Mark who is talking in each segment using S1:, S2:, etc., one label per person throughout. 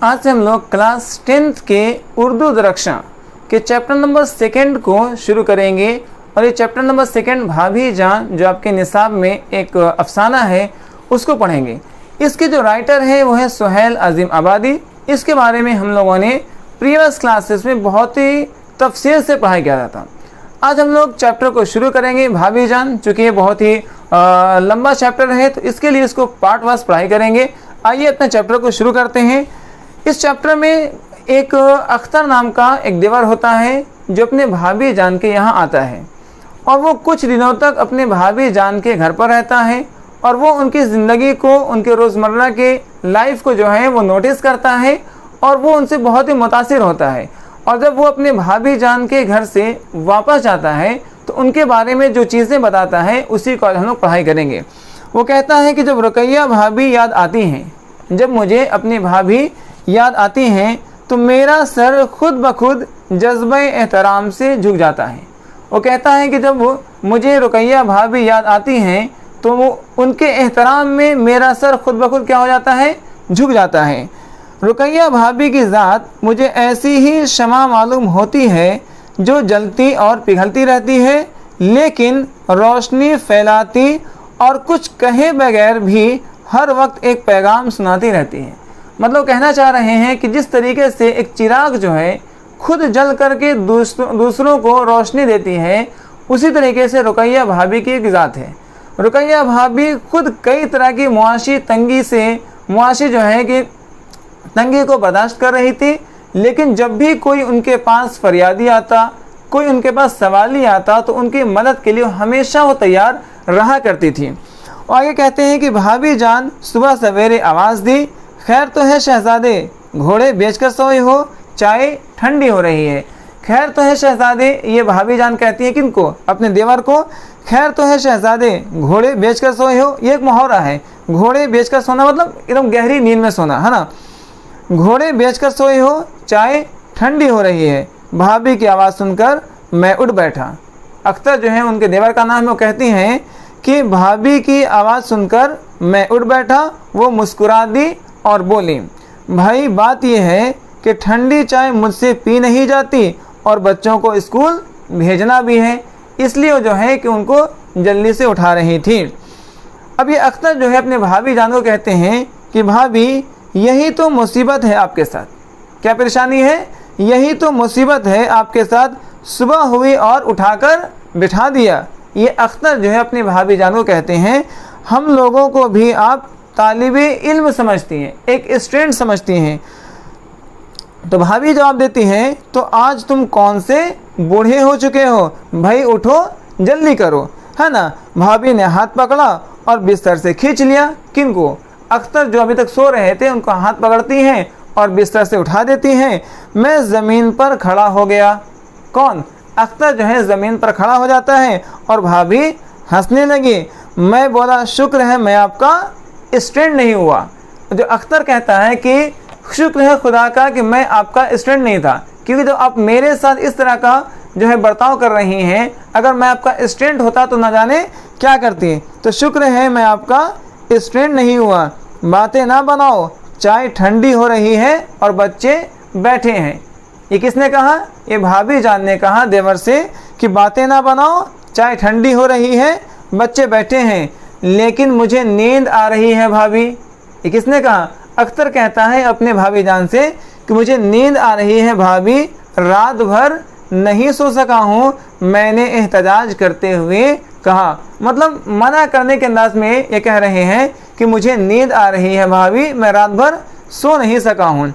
S1: आज से हम लोग क्लास 10th के उर्दू दरक्षा के चैप्टर नंबर 2 को शुरू करेंगे। और ये चैप्टर नंबर 2 भाभी जान जो आपके निसाब में एक अफसाना है उसको पढ़ेंगे। इसके जो राइटर है वो है सुहेल अजीम आबादी। इसके बारे में हम लोगों ने प्रीवियस क्लासेस में बहुत ही तफसील से पढ़ाई किया था। आज हम लोग चैप्टर को शुरू करेंगे भाभी जान, चूँकि ये बहुत ही लंबा चैप्टर है तो इसके लिए इसको पार्ट वाइज पढ़ाई करेंगे। आइए अपने चैप्टर को शुरू करते हैं। इस चैप्टर में एक अख्तर नाम का एक देवर होता है जो अपने भाभी जान के यहाँ आता है और वो कुछ दिनों तक अपने भाभी जान के घर पर रहता है और वो उनकी ज़िंदगी को, उनके रोज़मर्रा के लाइफ को जो है वो नोटिस करता है और वो उनसे बहुत ही मुतासिर होता है। और जब वो अपने भाभी जान के घर से वापस जाता है तो उनके बारे में जो चीज़ें बताता है उसी को हम लोग पढ़ाई करेंगे। वो कहता है कि जब रुकैया भाभी याद आती हैं, जब मुझे अपनी भाभी याद आती हैं तो मेरा सर खुद ब खुद जज्बे एहतराम से झुक जाता है। वो कहता है कि जब मुझे रुकैया भाभी याद आती हैं तो वो उनके एहतराम में मेरा सर खुद ब खुद क्या हो जाता है, झुक जाता है। रुकैया भाभी की ज़ात मुझे ऐसी ही शमा मालूम होती है जो जलती और पिघलती रहती है, लेकिन रोशनी फैलाती और कुछ कहे बगैर भी हर वक्त एक पैगाम सुनाती रहती है। मतलब कहना चाह रहे हैं कि जिस तरीके से एक चिराग जो है खुद जल करके दूसरों को रोशनी देती है, उसी तरीके से रुकैया भाभी की एक ज़ात है। रुकैया भाभी खुद कई तरह की मुआशी जो है कि तंगी को बर्दाश्त कर रही थी, लेकिन जब भी कोई उनके पास फरियादी आता, कोई उनके पास सवाली आता तो उनकी मदद के लिए हमेशा वो तैयार रहा करती थी। और आगे कहते हैं कि भाभी जान सुबह सवेरे आवाज़ दी, खैर तो है शहज़ादे, घोड़े बेचकर सोए हो, चाय ठंडी हो रही है। खैर तो है शहज़ादे, ये भाभी जान कहती है किनको, अपने देवर को। खैर तो है शहज़ादे, घोड़े बेचकर सोए हो, ये एक मुहावरा है। घोड़े बेचकर सोना मतलब एकदम गहरी नींद में सोना, है ना। घोड़े बेचकर सोए हो, चाय ठंडी हो रही है। भाभी की आवाज़ सुनकर मैं उठ बैठा। अख्तर जो है उनके देवर का नाम है। वो कहती हैं कि भाभी की आवाज़ सुनकर मैं उठ बैठा। वो मुस्कुरा दी और बोली, भाई बात यह है कि ठंडी चाय मुझसे पी नहीं जाती और बच्चों को स्कूल भेजना भी है, इसलिए वो जो है कि उनको जल्दी से उठा रही थी। अब ये अख्तर जो है अपने भाभी जान को कहते हैं कि भाभी यही तो मुसीबत है आपके साथ। क्या परेशानी है? यही तो मुसीबत है आपके साथ, सुबह हुई और उठाकर बिठा दिया। ये अख्तर जो है अपनी भाभी जान को कहते हैं हम लोगों को भी आप तालिबे इल्म समझती हैं, एक स्टूडेंट समझती हैं। तो भाभी जवाब देती हैं तो आज तुम कौन से बूढ़े हो चुके हो, भाई उठो जल्दी करो, है ना। भाभी ने हाथ पकड़ा और बिस्तर से खींच लिया। किनको? अख्तर जो अभी तक सो रहे थे उनको हाथ पकड़ती हैं और बिस्तर से उठा देती हैं। मैं ज़मीन पर खड़ा हो गया। कौन? अख्तर जो है ज़मीन पर खड़ा हो जाता है और भाभी हंसने लगी। मैं बोला शुक्र है मैं आपका स्टूडेंट नहीं हुआ। जो अख्तर कहता है कि शुक्र है खुदा का कि मैं आपका स्टूडेंट नहीं था, क्योंकि जो आप मेरे साथ इस तरह का जो है बर्ताव कर रही हैं, अगर मैं आपका स्टूडेंट होता तो ना जाने क्या करती। तो शुक्र है मैं आपका स्टूडेंट नहीं हुआ। बातें ना बनाओ, चाय ठंडी हो रही है और बच्चे बैठे हैं। ये किसने कहा? ये भाभी जान ने कहा देवर से कि बातें ना बनाओ, चाय ठंडी हो रही है, बच्चे बैठे हैं, लेकिन मुझे नींद आ रही है भाभी। ये किसने कहा? अख्तर कहता है अपने भाभी जान से कि मुझे नींद आ रही है भाभी, रात भर नहीं सो सका हूँ, मैंने एहतजाज करते हुए कहा। मतलब मना करने के अंदाज में ये कह रहे हैं कि मुझे नींद आ रही है भाभी, मैं रात भर सो नहीं सका हूँ।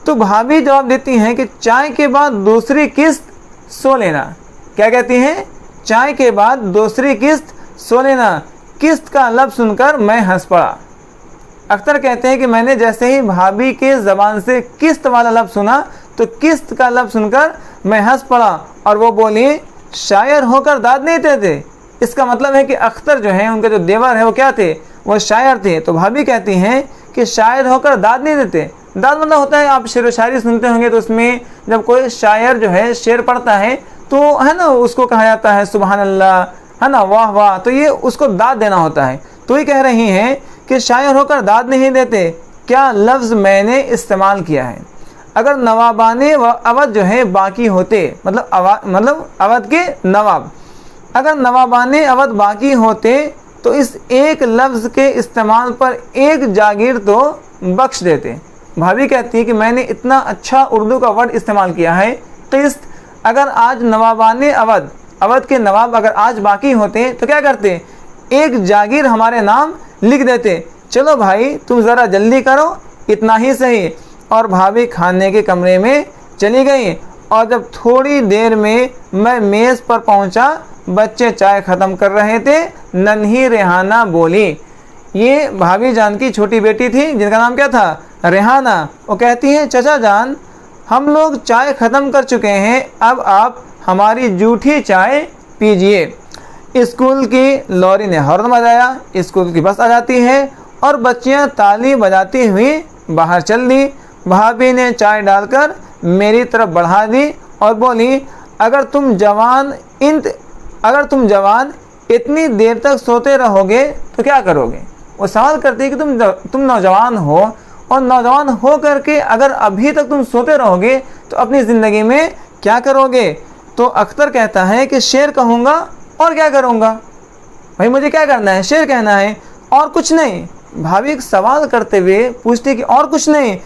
S1: तो भाभी जवाब देती हैं कि चाय के बाद दूसरी किस्त सो लेना। क्या कहती हैं? चाय के बाद दूसरी किस्त सो लेना। किस्त का लफ्ज़ सुनकर मैं हंस पड़ा। अख्तर कहते हैं कि मैंने जैसे ही भाभी के ज़बान से किस्त वाला लफ्ज़ सुना तो किस्त का लफ्ज़ सुनकर मैं हंस पड़ा और वो बोली शायर होकर दाद नहीं देते। इसका मतलब है कि अख्तर जो है उनके जो देवर है वो क्या थे? वो शायर थे। तो भाभी कहती हैं कि शायर होकर दाद नहीं देते। दाद मतलब होता है, आप शेर व शायरी सुनते होंगे तो उसमें जब कोई शायर जो है शेर पढ़ता है तो है ना उसको कहा जाता है सुबहान अल्लाह, है ना, वाह वाह, तो ये उसको दाद देना होता है। तो ये कह रही हैं कि शायर होकर दाद नहीं देते, क्या लफ्ज़ मैंने इस्तेमाल किया है। अगर नवाबाने व अवध जो है बाकी होते, मतलब अवध के नवाब, अगर नवाबाने अवध बाकी होते तो इस एक लफ्ज़ के इस्तेमाल पर एक जागीर तो बख्श देते। भाभी कहती है कि मैंने इतना अच्छा उर्दू का वर्ड इस्तेमाल किया है क़िस्त। अगर आज नवाबाने अवध, अवध के नवाब अगर आज बाकी होते तो क्या करते, एक जागीर हमारे नाम लिख देते। चलो भाई तुम ज़रा जल्दी करो, इतना ही सही। और भाभी खाने के कमरे में चली गई और जब थोड़ी देर में मैं मेज़ पर पहुंचा, बच्चे चाय ख़त्म कर रहे थे। नन्ही रेहाना बोली, ये भाभी जान की छोटी बेटी थी जिनका नाम क्या था, रेहाना। वो कहती है चचा जान हम लोग चाय ख़त्म कर चुके हैं, अब आप हमारी जूठी चाय पीजिए। स्कूल की लॉरी ने हॉर्न बजाया, स्कूल की बस आ जाती है और बच्चियां ताली बजाती हुई बाहर चल दी। भाभी ने चाय डालकर मेरी तरफ बढ़ा दी और बोली, अगर तुम जवान इतनी देर तक सोते रहोगे तो क्या करोगे। वो सवाल करती है कि तुम नौजवान हो और नौजवान हो करके अगर अभी तक तुम सोते रहोगे तो अपनी ज़िंदगी में क्या करोगे। तो अख्तर कहता है कि शेर कहूँगा और क्या करूँगा, भाई मुझे क्या करना है, शेर कहना है और कुछ नहीं। भाभी एक सवाल करते हुए पूछती कि और कुछ नहीं।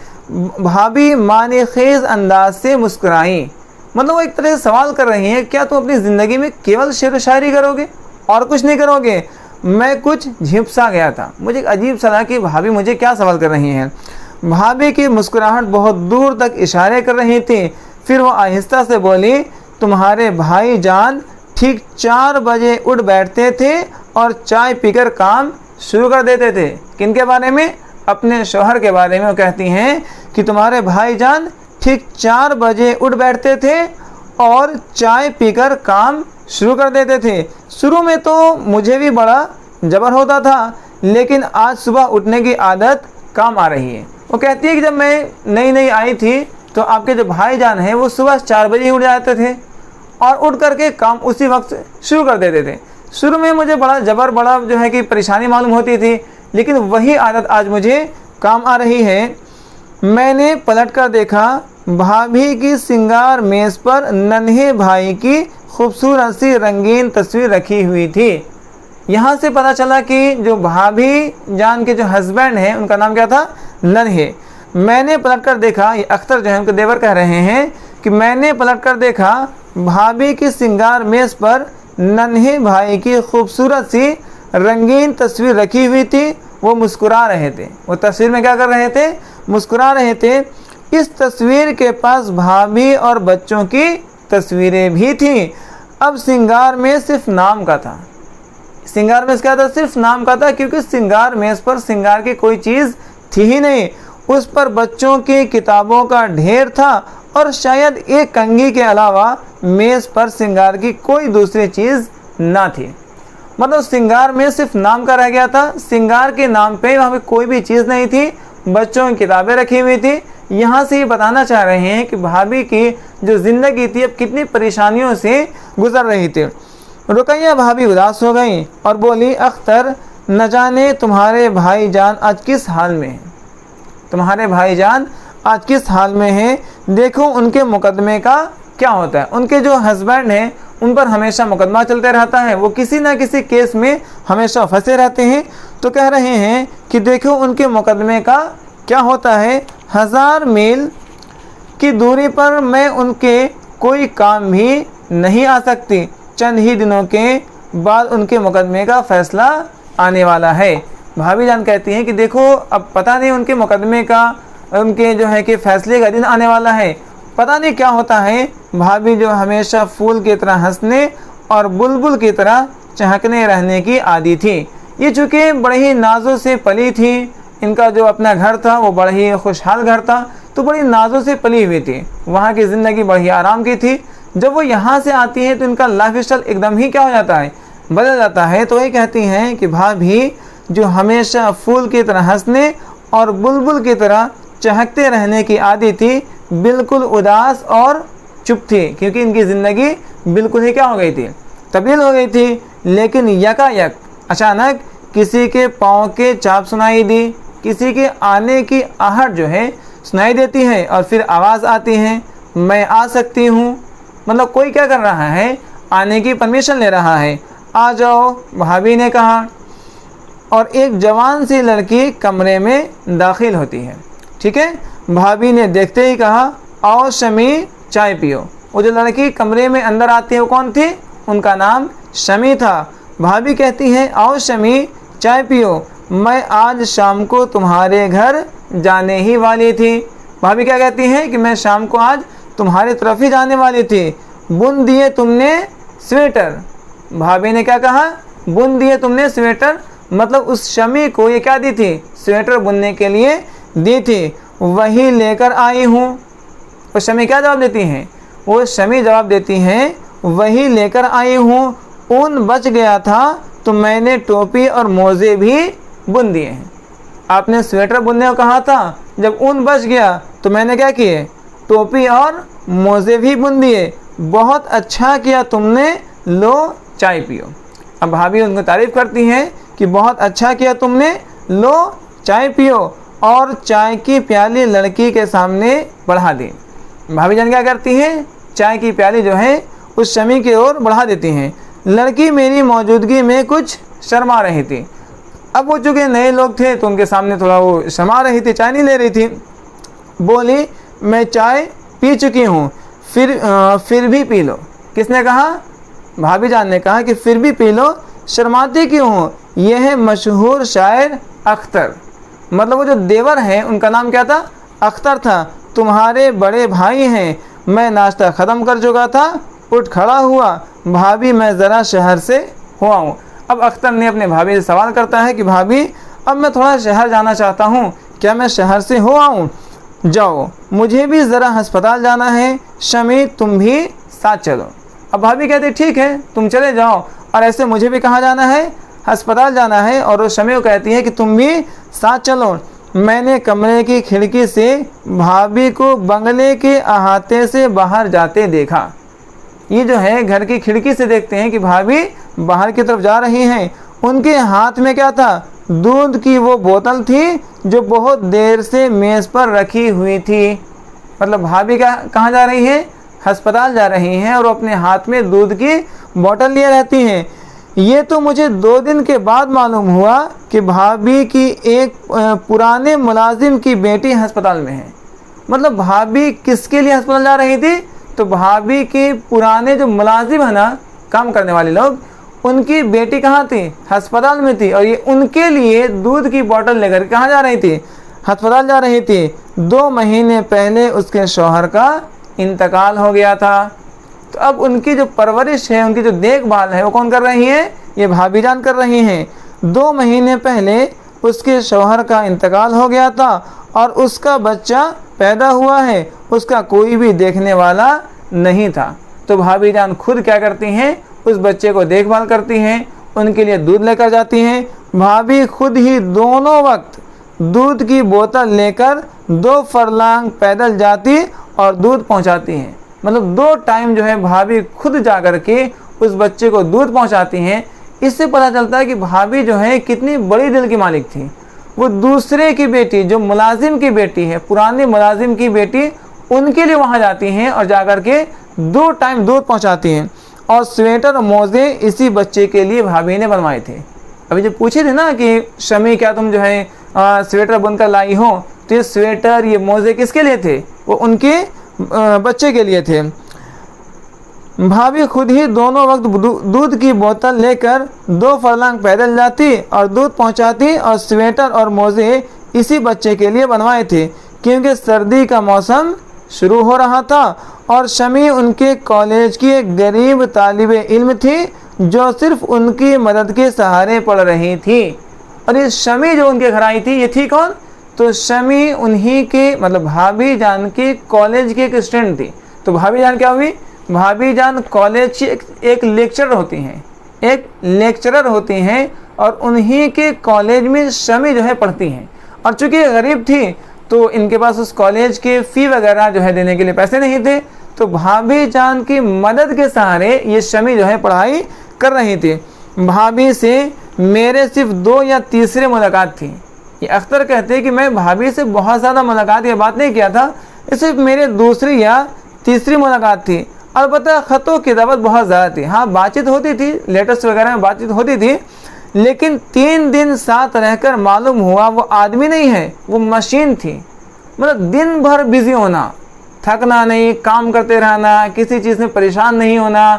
S1: भाभी माने खेज़ अंदाज से मुस्कुराई, मतलब वो एक तरह से सवाल कर रही हैं, क्या तुम अपनी ज़िंदगी में केवल शेर व शायरी करोगे और कुछ नहीं करोगे। मैं कुछ झिपसा गया था, मुझे एक अजीब सा लगा कि भाभी मुझे क्या सवाल कर रही हैं। भाभी की मुस्कुराहट बहुत दूर तक इशारे कर रही थी। फिर वो आहिस्ता से बोली, तुम्हारे भाई जान ठीक 4 बजे उठ बैठते थे और चाय पीकर काम शुरू कर देते थे। किनके बारे में, अपने शौहर के बारे में। वो कहती हैं कि तुम्हारे भाईजान ठीक 4 बजे उठ बैठते थे और चाय पीकर काम शुरू कर देते थे। शुरू में तो मुझे भी बड़ा जबर होता था, लेकिन आज सुबह उठने की आदत काम आ रही है। वो कहती है कि जब मैं नई नई आई थी तो आपके जो भाईजान हैं वो सुबह 4 बजे ही उठ जाते थे और उठ करके काम उसी वक्त शुरू कर देते थे। शुरू में मुझे बड़ा जो है कि परेशानी मालूम होती थी, लेकिन वही आदत आज मुझे काम आ रही है। मैंने पलट कर देखा, भाभी की सिंगार मेज़ पर नन्हे भाई की खूबसूरत सी रंगीन तस्वीर रखी हुई थी। यहाँ से पता चला कि जो भाभी जान के जो हस्बैंड हैं उनका नाम क्या था, नन्हे। मैंने पलट कर देखा, ये अख्तर जो है उनके देवर कह रहे हैं कि मैंने पलट कर देखा, भाभी की सिंगार मेज़ पर नन्हे भाई की खूबसूरत सी रंगीन तस्वीर रखी हुई थी। वो मुस्कुरा रहे थे। वो तस्वीर में क्या कर रहे थे, मुस्कुरा रहे थे। इस तस्वीर के पास भाभी और बच्चों की तस्वीरें भी थीं। अब सिंगार में सिर्फ नाम का था। सिंगार मेज़ क्या था, सिर्फ नाम का था, क्योंकि सिंगार मेज़ पर सिंगार की कोई चीज़ थी ही नहीं। उस पर बच्चों की किताबों का ढेर था और शायद एक कंघी के अलावा मेज़ पर सिंगार की कोई दूसरी चीज़ ना थी। मतलब सिंगार में सिर्फ नाम का रह गया था। सिंगार के नाम पे वहाँ पे कोई भी चीज़ नहीं थी। बच्चों की किताबें रखी हुई थी। यहाँ से ये बताना चाह रहे हैं कि भाभी की जो ज़िंदगी थी अब कितनी परेशानियों से गुजर रही थी। रुकैया भाभी उदास हो गई और बोली, अख्तर न जाने तुम्हारे भाईजान आज किस हाल में हैं, तुम्हारे भाईजान आज किस हाल में हैं। देखो उनके मुकदमे का क्या होता है। उनके जो हस्बैंड हैं उन पर हमेशा मुकदमा चलते रहता है, वो किसी ना किसी केस में हमेशा फंसे रहते हैं। तो कह रहे हैं कि देखो उनके मुकदमे का क्या होता है। 1000 मील की दूरी पर मैं उनके कोई काम भी नहीं आ सकती। चंद ही दिनों के बाद उनके मुकदमे का फैसला आने वाला है। भाभी जान कहती हैं कि देखो अब पता नहीं उनके मुकदमे का, उनके जो है कि फैसले का दिन आने वाला है, पता नहीं क्या होता है। भाभी जो हमेशा फूल की तरह हंसने और बुलबुल की तरह चहकने रहने की आदी थी। ये चूँकि बड़े ही नाजों से पली थी, इनका जो अपना घर था वो बड़ा ही खुशहाल घर था, तो बड़ी नाजों से पली हुई थी। वहाँ की ज़िंदगी बड़ी आराम की थी। जब वो यहाँ से आती हैं तो इनका लाइफ स्टाइल एकदम ही क्या हो जाता है, बदल जाता है। तो वही कहती हैं कि भाभी जो हमेशा फूल की तरह हंसने और बुलबुल की तरह चहकते रहने की आदी थी, बिल्कुल उदास और चुप थी, क्योंकि इनकी ज़िंदगी बिल्कुल ही क्या हो गई थी, तब्दील हो गई थी। लेकिन यकायक अचानक किसी के पाँव के चाप सुनाई दी। किसी के आने की आहट जो है सुनाई देती है और फिर आवाज़ आती है, मैं आ सकती हूँ। मतलब कोई क्या कर रहा है, आने की परमिशन ले रहा है, आ जाओ, भाभी ने कहा। और एक जवान सी लड़की कमरे में दाखिल होती है। ठीक है, भाभी ने देखते ही कहा, आओ शमी चाय पियो। वो जो लड़की कमरे में अंदर आती है वो कौन थी? उनका नाम शमी था। भाभी कहती है, आओ शमी चाय पियो, मैं आज शाम को तुम्हारे घर जाने ही वाली थी। भाभी क्या कहती हैं कि मैं शाम को आज तुम्हारी तरफ ही जाने वाली थी। बुन दिए तुमने स्वेटर। भाभी ने क्या कहा? बुन दिए तुमने स्वेटर। मतलब उस शमी को ये क्या दी थी? स्वेटर बुनने के लिए दी थी। वही लेकर आई हूँ। वो शमी क्या जवाब देती हैं? वो शमी जवाब देती हैं, वही लेकर आई हूँ। ऊन बच गया था तो मैंने टोपी और मोज़े भी बुन दिए हैं। आपने स्वेटर बुनने को कहा था, जब ऊन बच गया तो मैंने क्या किए? टोपी और मोज़े भी बुन दिए। बहुत अच्छा किया तुमने, लो चाय पियो। अब भाभी उनको तारीफ़ करती हैं कि बहुत अच्छा किया तुमने, लो चाय पियो, और चाय की प्याली लड़की के सामने बढ़ा दी। भाभी जान क्या करती हैं? चाय की प्याली जो है उस शमी की ओर बढ़ा देती हैं। लड़की मेरी मौजूदगी में कुछ शर्मा रही थी। अब वो चूँकि नए लोग थे तो उनके सामने थोड़ा वो शर्मा रही थी, चाय नहीं ले रही थी। बोली, मैं चाय पी चुकी हूँ, फिर भी पी लो। किसने कहा? भाभी जान ने कहा कि फिर भी पी लो, शर्माती क्यों हो? यह है मशहूर शायर अख्तर। मतलब वो जो देवर हैं उनका नाम क्या था? अख्तर था। तुम्हारे बड़े भाई हैं। मैं नाश्ता ख़त्म कर चुका था, उठ खड़ा हुआ, भाभी मैं ज़रा शहर से हुआ हूँ। अब अख्तर ने अपने भाभी से सवाल करता है कि भाभी अब मैं थोड़ा शहर जाना चाहता हूँ, क्या मैं शहर से हुआ हूँ? जाओ, मुझे भी ज़रा अस्पताल जाना है, शमी तुम भी साथ चलो। अब भाभी कहती ठीक है तुम चले जाओ, और ऐसे मुझे भी कहाँ जाना है? अस्पताल जाना है। और वो शमी को कहती है कि तुम भी साथ चलो। मैंने कमरे की खिड़की से भाभी को बंगले के अहाते से बाहर जाते देखा। ये जो है घर की खिड़की से देखते हैं कि भाभी बाहर की तरफ जा रही हैं। उनके हाथ में क्या था? दूध की वो बोतल थी जो बहुत देर से मेज़ पर रखी हुई थी। मतलब भाभी कहाँ जा रही है? अस्पताल जा रही हैं और अपने हाथ में दूध की बोतल लिए रहती हैं। ये तो मुझे 2 दिन के बाद मालूम हुआ कि भाभी की एक पुराने मुलाजिम की बेटी अस्पताल में है। मतलब भाभी किसके लिए अस्पताल जा रही थी? तो भाभी के पुराने जो मुलाजिम है ना, काम करने वाले लोग, उनकी बेटी कहाँ थी? अस्पताल में थी। और ये उनके लिए दूध की बोतल लेकर कहाँ जा रही थी? अस्पताल जा रही थी। 2 महीने पहले उसके शौहर का इंतकाल हो गया था। तो अब उनकी जो परवरिश है, उनकी जो देखभाल है, वो कौन कर रही है? ये भाभी जान कर रही हैं। 2 महीने पहले उसके शौहर का इंतकाल हो गया था और उसका बच्चा पैदा हुआ है, उसका कोई भी देखने वाला नहीं था। तो भाभी जान खुद क्या करती हैं? उस बच्चे को देखभाल करती हैं, उनके लिए दूध लेकर जाती हैं। भाभी खुद ही दोनों वक्त दूध की बोतल लेकर 2 फरलांग पैदल जाती और दूध पहुंचाती हैं। मतलब 2 टाइम जो है भाभी खुद जा कर के उस बच्चे को दूध पहुंचाती हैं। इससे पता चलता है कि भाभी जो है कितनी बड़ी दिल की मालिक थी। वो दूसरे की बेटी, जो मुलाजिम की बेटी है, पुराने मुलाजिम की बेटी, उनके लिए वहाँ जाती हैं और जा कर के 2 टाइम दूध पहुँचाती हैं। और स्वेटर और मोज़े इसी बच्चे के लिए भाभी ने बनवाए थे। अभी जो पूछे थे ना कि शमी क्या तुम जो है स्वेटर बुनकर लाई हो, तो ये स्वेटर, ये मोज़े किसके लिए थे? वो उनके बच्चे के लिए थे। भाभी खुद ही दोनों वक्त दूध की बोतल लेकर 2 फरलांग पैदल जाती और दूध पहुंचाती, और स्वेटर और मोज़े इसी बच्चे के लिए बनवाए थे क्योंकि सर्दी का मौसम शुरू हो रहा था और शमी उनके कॉलेज की एक गरीब तालिबे इल्म थी जो सिर्फ उनकी मदद के सहारे पढ़ रही थी। और ये शमी जो उनके घर आई थी, ये थी कौन? तो शमी उन्हीं के, मतलब भाभी जान के कॉलेज की एक स्टूडेंट थी। तो भाभी जान क्या हुई? भाभी जान कॉलेज की एक लेक्चरर होती हैं, एक लेक्चरर होती हैं, और उन्हीं के कॉलेज में शमी जो है पढ़ती हैं। और चूँकि गरीब थी तो इनके पास उस कॉलेज के फ़ी वगैरह जो है देने के लिए पैसे नहीं थे, तो भाभी जान की मदद के सहारे ये शमी जो है पढ़ाई कर रही थी। भाभी से मेरे सिर्फ 2 या तीसरे मुलाकात थी। ये अख्तर कहते हैं कि मैं भाभी से बहुत ज़्यादा मुलाकात या बात नहीं किया था, ये सिर्फ मेरे दूसरी या तीसरी मुलाकात थी। अलबत्ता ख़तों की दावत बहुत ज़्यादा थी। हाँ, बातचीत होती थी, लेटर्स वगैरह में बातचीत होती थी, लेकिन 3 दिन साथ रहकर मालूम हुआ वो आदमी नहीं है, वो मशीन थी। मतलब दिन भर बिजी होना, थकना नहीं, काम करते रहना, किसी चीज़ में परेशान नहीं होना,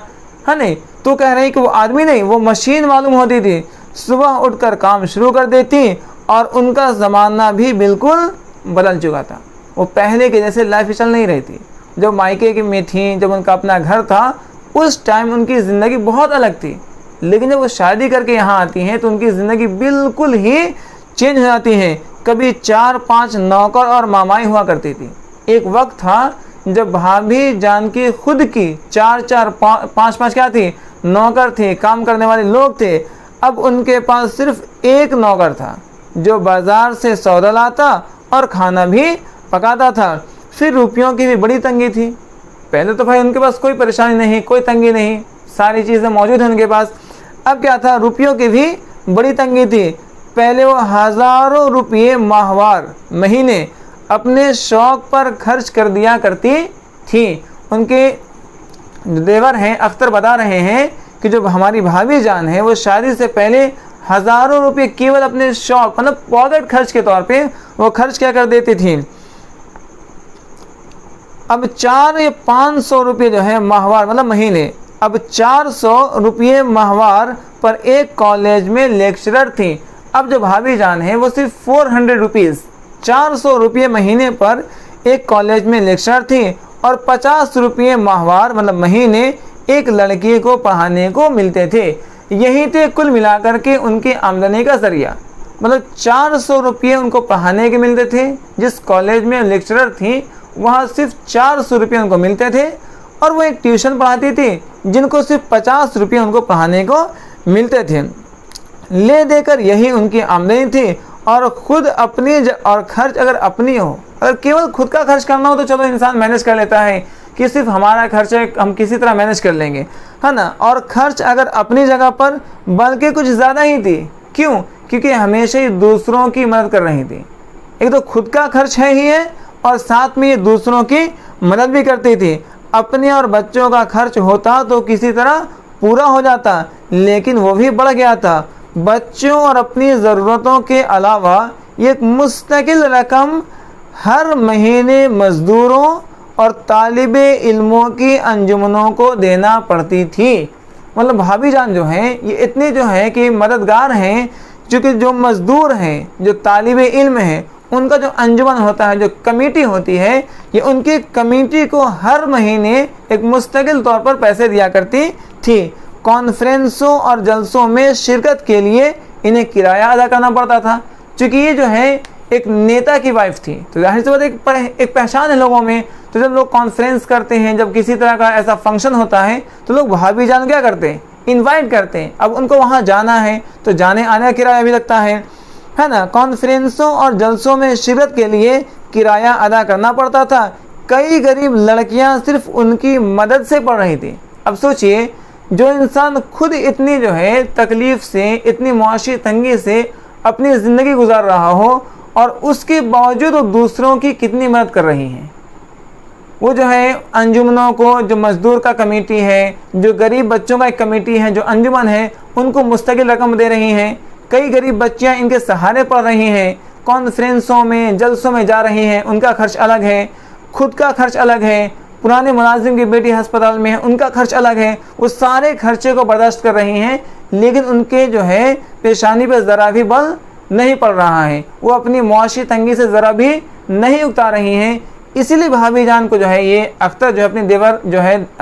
S1: है नहीं। तो कह रहे हैं कि वो आदमी नहीं, वो मशीन मालूम होती थी। सुबह उठकर काम शुरू कर देती और उनका ज़माना भी बिल्कुल बदल चुका था। वो पहले के जैसे लाइफ स्टाइल नहीं रही थी। जब मायके में थी, जब उनका अपना घर था, उस टाइम उनकी ज़िंदगी बहुत अलग थी। लेकिन जब वो शादी करके यहाँ आती हैं तो उनकी ज़िंदगी बिल्कुल ही चेंज हो जाती है। कभी 4-5 नौकर और मामाई हुआ करती थी। एक वक्त था जब भाभी जान की खुद की 4-4, 5-5 क्या थी, नौकर थे, काम करने वाले लोग थे। अब उनके पास सिर्फ एक नौकर था जो बाज़ार से सौदा लाता और खाना भी पकाता था। फिर रुपयों की भी बड़ी तंगी थी। पहले तो भाई उनके पास कोई परेशानी नहीं, कोई तंगी नहीं, सारी चीज़ें मौजूद हैं उनके पास। अब क्या था, रुपयों की भी बड़ी तंगी थी। पहले वो हज़ारों रुपये माहवार महीने अपने शौक़ पर खर्च कर दिया करती थी। उनके देवर हैं अख्तर बता रहे हैं कि जो हमारी भाभी जान है वो शादी से पहले हज़ारों रुपये केवल अपने शौक़ मतलब पॉकेट खर्च के तौर पे वो खर्च क्या कर देती थी। अब 4 या 500 रुपये जो है माहवार मतलब महीने, अब 400 रुपये माहवार पर एक कॉलेज में लेक्चरर थी। अब जो भाभी जान है वो सिर्फ 400 रुपीज़ 400 रुपये महीने पर एक कॉलेज में लेक्चरर थी और 50 रुपये माहवार मतलब महीने एक लड़की को पढ़ाने को मिलते थे। यही थे कुल मिलाकर के उनकी आमदनी का जरिया। मतलब 400 रुपये उनको पढ़ाने के मिलते थे। जिस कॉलेज में लेक्चरर थी वहाँ सिर्फ 400 रुपये उनको मिलते थे और वो एक ट्यूशन पढ़ाती थी जिनको सिर्फ 50 रुपये उनको पढ़ाने को मिलते थे। ले देकर यही उनकी आमदनी थी और खुद अपनी और खर्च अगर अपनी हो, अगर केवल खुद का खर्च करना हो तो चलो इंसान मैनेज कर लेता है कि सिर्फ हमारा खर्च है, हम किसी तरह मैनेज कर लेंगे, है ना। और खर्च अगर अपनी जगह पर बल्कि कुछ ज़्यादा ही थी। क्यों? क्योंकि हमेशा ही दूसरों की मदद कर रही थी। एक तो खुद का खर्च है ही है और साथ में ये दूसरों की मदद भी करती थी। अपने और बच्चों का खर्च होता तो किसी तरह पूरा हो जाता, लेकिन वो भी बढ़ गया था। बच्चों और अपनी ज़रूरतों के अलावा ये एक मुस्तकिल रकम हर महीने मज़दूरों और तालिबे इल्मों की अंजुमनों को देना पड़ती थी। मतलब भाभी जान जो हैं ये इतने जो हैं कि मददगार हैं, क्योंकि जो मज़दूर हैं, जो तालिबे इल्म हैं, उनका जो अंजुमन होता है, जो कमेटी होती है, ये उनकी कमेटी को हर महीने एक मुस्तकिल तौर पर पैसे दिया करती थी। कॉन्फ्रेंसों और जलसों में शिरकत के लिए इन्हें किराया अदा करना पड़ता था, क्योंकि ये जो है एक नेता की वाइफ थी, तो जाहिर सी बात एक पहचान है लोगों में। तो जब लोग कॉन्फ्रेंस करते हैं, जब किसी तरह का ऐसा फंक्शन होता है तो लोग भाभी जान क्या करते हैं, इनवाइट करते हैं। अब उनको वहाँ जाना है तो जाने आने का किराया भी लगता है ना। कॉन्फ्रेंसों और जलसों में शिरकत के लिए किराया अदा करना पड़ता था। कई गरीब लड़कियाँ सिर्फ उनकी मदद से पढ़ रही थी। अब सोचिए, जो इंसान खुद इतनी जो है तकलीफ़ से, इतनी मुआशी तंगी से अपनी ज़िंदगी गुजार रहा हो और उसके बावजूद वो दूसरों की कितनी मदद कर रही हैं। वो जो है अंजुमनों को, जो मज़दूर का कमेटी है, जो गरीब बच्चों का एक कमेटी है, जो अंजुमन है, उनको मुस्तकिल रकम दे रही हैं। कई गरीब बच्चियां इनके सहारे पढ़ रही हैं, कॉन्फ्रेंसों में जलसों में जा रही हैं, उनका खर्च अलग है, खुद का खर्च अलग है। पुराने मुलाजिम की बेटी अस्पताल में है, उनका खर्च अलग है। वो सारे खर्चे को बर्दाश्त कर रही हैं, लेकिन उनके जो है पेशानी पर ज़रा भी बल नहीं पड़ रहा है। वो अपनी मुआशी तंगी से ज़रा भी नहीं उगता रही हैं। इसीलिए भाभी जान को जो है ये अख्तर जो है अपने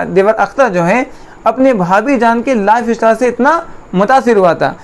S1: देवर अख्तर जो है अपने भाभी जान के लाइफ स्टाइल से इतना मुतासिर हुआ था।